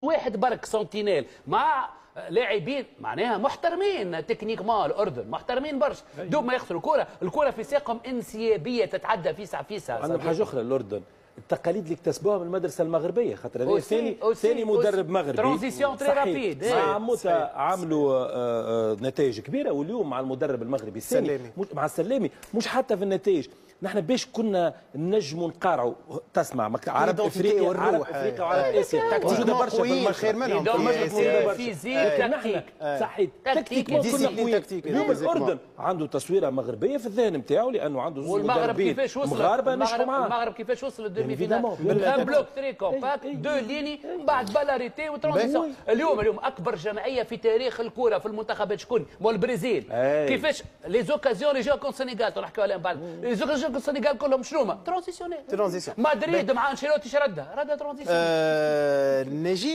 واحد برك سنتينيل مع لاعبين معناها محترمين تكنيكمون، الاردن محترمين برشا، دوب ما يخسروا الكره في ساقهم انسيابيه تتعدى فيسع. عندهم حاجه اخرى الاردن، التقاليد اللي اكتسبوها من المدرسه المغربيه، خاطر هذا ثاني مدرب مغربي ترانزيسيون تري رابيد مع موسى عملوا نتائج كبيره، واليوم مع المدرب المغربي الثاني مع السلامي مش حتى في النتائج. نحن باش كنا نجموا نقارعوا، تسمع عرب افريقيا وعرب اسيا موجوده برشا في المغرب، خير منهم فيزيك تكتيك صحيح تكتيك كنا قويين. اليوم الاردن عنده تصويره مغربيه في الذهن نتاعو لانه عنده زوج مدربين مغاربه نجحوا معاه. المغرب كيفاش وصل للدومي فينال؟ ان بلوك تري كومباكت دو ليني بعد بالاريتي وترانزيسيون. اليوم اكبر جمعيه في تاريخ الكره في المنتخبات شكون؟ مول البرازيل. كيفاش لي زوكازيون اللي جاو كون السنغال نحكيو عليهم بعد، لي زوكازيون كون السنغال كلهم شنو هما؟ ترانزيسيون. مدريد مع انشيلوتي ردها ترانزيسيون. نجي